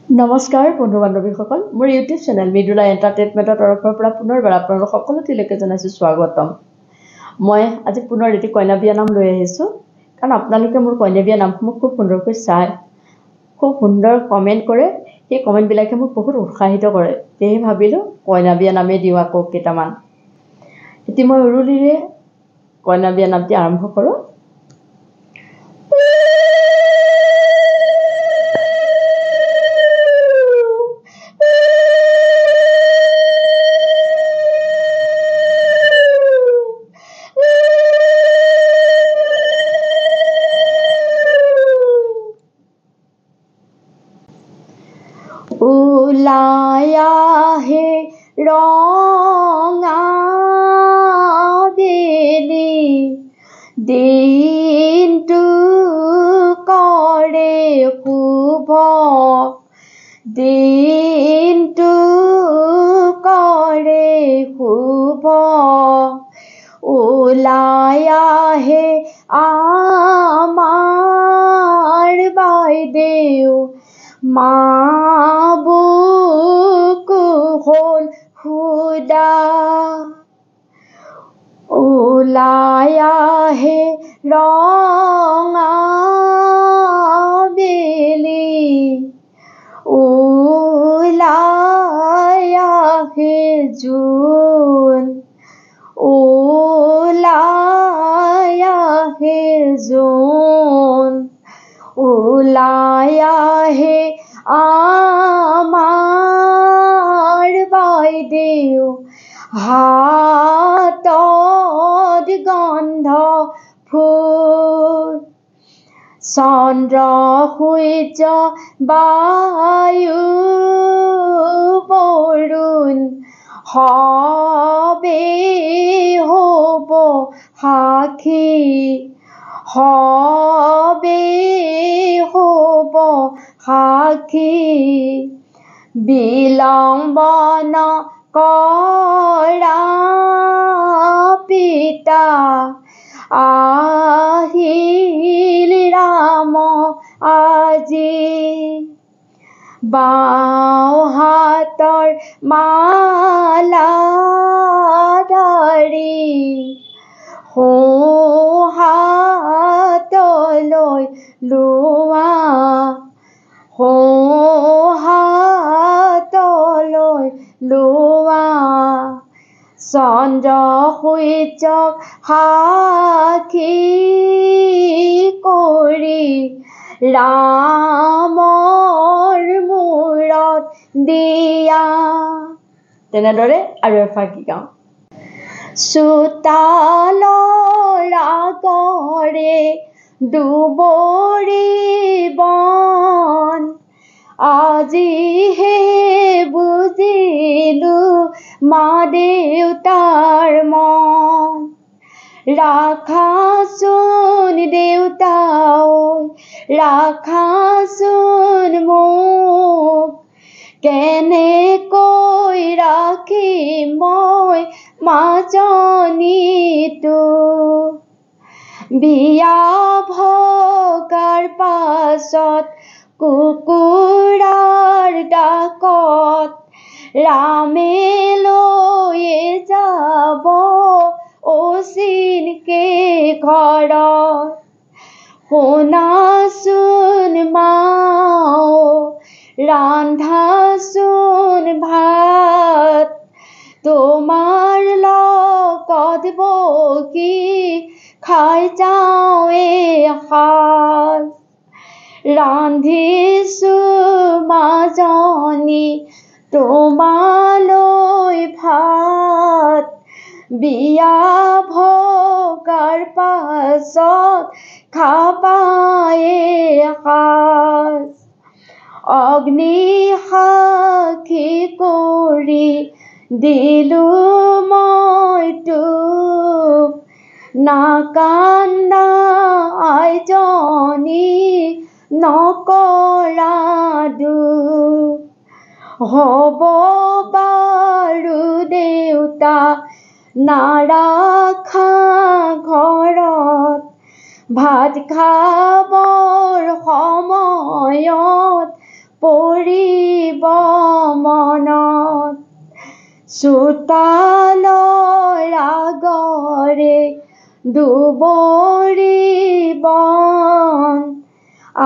নমস্কাৰ বন্ধু বান্ধৱীসকল মোৰ ইউটিউব চেনেল মৃদুলা এণ্টাৰটেইনমেণ্টৰ তৰফৰ পৰা পুনৰবাৰ আপোনালোক সকলোলৈকে জনাইছোঁ স্বাগতম। মই আজি পুনৰ এটি কইনা বিয়া নাম লৈ আহিছোঁ, কাৰণ আপোনালোকে মোৰ কইনা বিয়া নামসমূহ খুব সুন্দৰকৈ চায়, খুব সুন্দৰ কমেণ্ট কৰে। সেই কমেণ্টবিলাকে মোক বহুত উৎসাহিত কৰে। সেয়ে ভাবিলোঁ কইনা বিয়া নামেই দিওঁ আকৌ কেইটামান। এতিয়া মই উৰুলিৰে কইনা বিয়া নামটি আৰম্ভ কৰোঁ। ওলাই আহে ৰঙা বেলি, দিনটো কৰে শুভ, দিনটো কৰে শুভ। ওলাই আহে আমাৰ বাইদেউ, মা বুকু হ'ল খুদা। ওলাই আহে ৰঙা বেলি, ওলাই আহে জোন, ওলাই আহে জোন। ওলাই আহে আমাৰ বাইদেউ, হাতত গন্ধ ফুল। চন্দ্ৰ সূৰ্য বায়ু বৰুণ সবেই হ'ব সাক্ষী, সবেই হ'ব সাক্ষী। বিলম্বন কৰা পিতা, আহিল ৰাম আজি। বাওঁ হাতৰ মালা ধাৰি, সোঁ হাতলৈ লোৱা, সোঁ হাতলৈ লোৱা। চন্দ্ৰ সূৰ্যক সাক্ষী কৰি, ৰামৰ মূৰত দিয়া। তেনেদৰে আৰু এফাকি গাওঁ। চোতালৰ আগৰে দুবৰি বন, আজিহে বুজিলো মা দেউতাৰ মন। ৰাখাচোন দেউতা ঐ, ৰাখাচোন মোক, কেনেকৈ ৰাখিম মই মাজনীটোক। বিয়া ভগাৰ পাছত কুকুৰাৰ ডাকত, ৰামে লৈয়ে যাব অচিনকে ঘৰত। শুনাচোন মা ঐ, ৰান্ধাচোন ভাত, তোমাৰ লগত বহি খাই যাওঁ এসাঁজ। ৰান্ধিছো মাজনী তোমালৈ ভাত, বিয়া ভগাৰ পাছত খাবা এসাঁজ। অগ্নি সাক্ষী কৰি দিলো মই তোক, নাকান্দা আইজনী নকৰা দুখ। হ'ব বাৰু দেউতা নাৰাখা ঘৰত, ভাত খাবৰ সময়ত পৰি মনত চোতালৰ আগৰে দুবৰি বন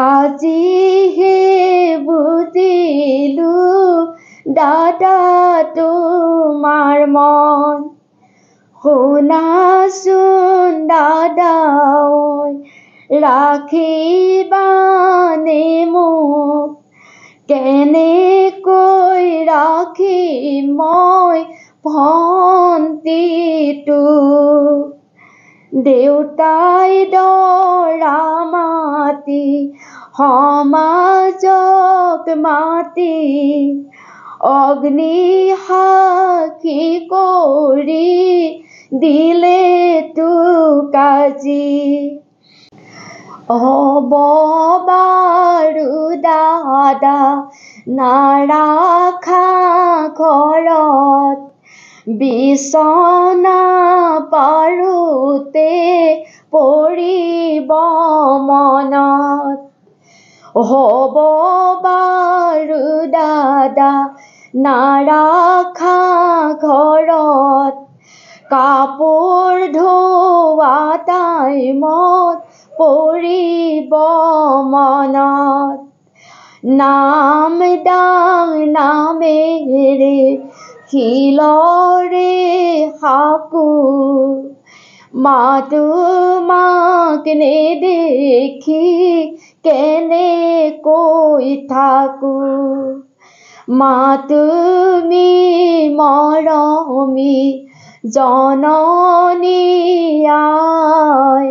আজিহে বুজিলো দাদা তোমাৰ মন শুনাচোন দাদা ঐ ৰাখিবানে মোক কেনেকৈ ৰাখিম মই ভন্তিটো দেউতাই দৰা মাতি সমাজক মাতি অগ্নি সাক্ষী কৰি দিলে তোক আজি হ'ব বাৰু দাদা নাৰাখা ঘৰত বিচনা পাৰোতে পৰিব মনত হ'ব বাৰু দাদা নাৰাখা ঘৰত কাপোৰ ধোৱা টাইমত পৰিব মনত নাম দাং নামেৰে শিলৰে সাকো তোমাক নেদেখি কেনেকৈ থাকো তুমি মৰমী জননী আই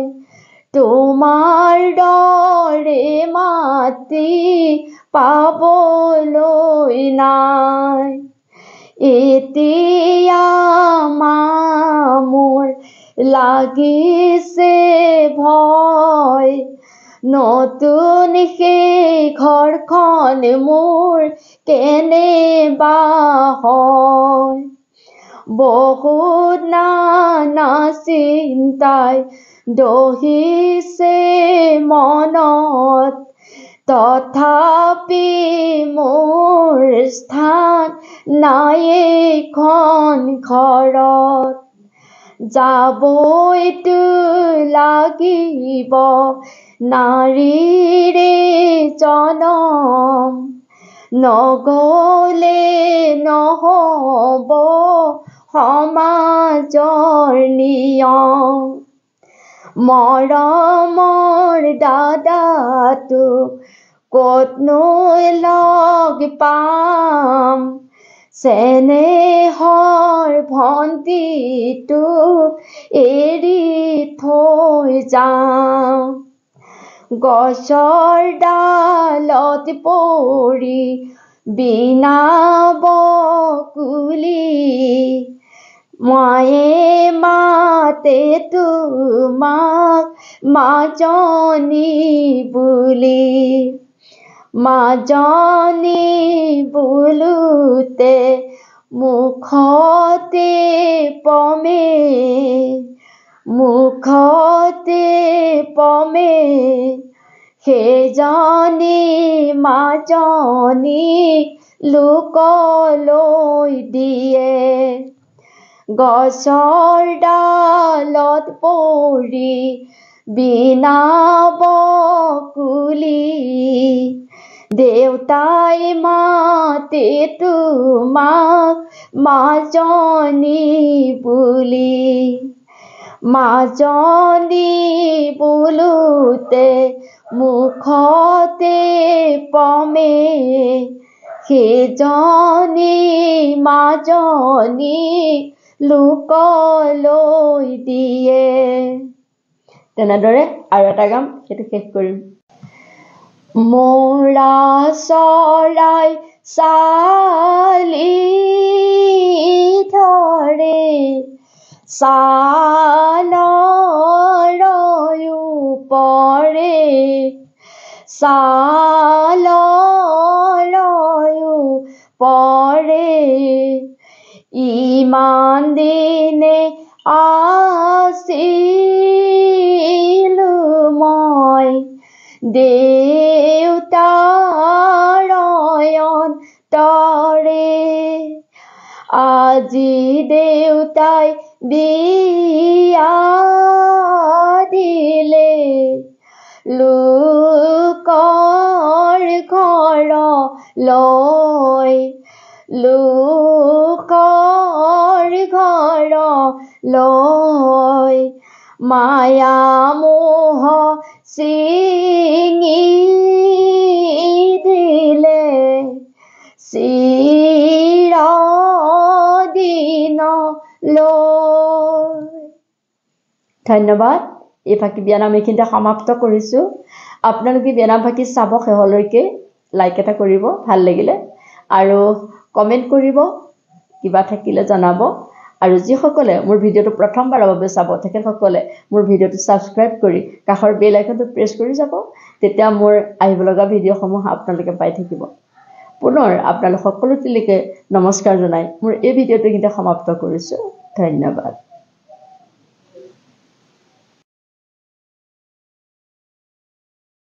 তোমাৰ দৰে মাতৃ পাবলৈ নাই এতিয়া মোৰ লাগিছে ভয় নতুন সেই ঘৰখন মোৰ কেনেবা হয় বহুত নানা চিন্তাই দহিছে মনত তথাপি মোৰ স্থান নাই এইখন ঘৰত যাবইতো লাগিব নাৰীৰে জনম নগলে নহ'ব সমাজৰ নিয়ম মৰমৰ দাদাটো ক'তনো লগ পাম চেনেহৰ ভন্তিটো এৰি থৈ যাম গছৰ ডালত পৰি বিনা বকুলি মায়ে মাতে তোমাক মাজনী বুলি মাজনী বোলোতে মুখতে পমে সেইজনী মাজনী লোকলৈ দিয়ে গছৰ ডালত পৰি বিনা বকুলি দেউতাই মাতে তোমাক মাজনী বুলি মাজনী বোলোতে মুখতে পমে সেইজনী মাজনী লোকলৈ দিয়ে তেনেদৰে আৰু এটা গাম সেইটো শেষ কৰিম মৰা চৰাই চালি ধৰে ছালৰ ওপৰে ছালৰ ওপৰে ইমান দিনে আছিলো মই দেউতাৰ অয়ন তৰে আজি দেউতাই বিয়া দিলে লোকৰ ঘৰলৈ লোকৰ ঘৰলৈ মায়া মোহ ছিঙি দিলে চিৰদিনলৈ। ধন্যবাদ। এই ফাঁকি বিয়ানাম এইখিনিতে সমাপ্ত কৰিছোঁ। আপোনালোকে বিয়ানাম ফাঁকি চাব, শেহলৈকে লাইক এটা কৰিব ভাল লাগিলে, আৰু কমেণ্ট কৰিব, কিবা থাকিলে জনাব। আৰু যিসকলে মোৰ ভিডিঅ'টো প্ৰথমবাৰৰ বাবে চাব, তেখেতসকলে মোৰ ভিডিঅ'টো ছাবস্ক্ৰাইব কৰি কাষৰ বেল আইকনটো প্ৰেছ কৰি যাব, তেতিয়া মোৰ আহিব লগা ভিডিঅ'সমূহ আপোনালোকে পাই থাকিব। পুনৰ আপোনালোক সকলোটিলৈকে নমস্কাৰ জনাই মোৰ এই ভিডিঅ'টো কিন্তু সমাপ্ত কৰিছোঁ। ধন্যবাদ।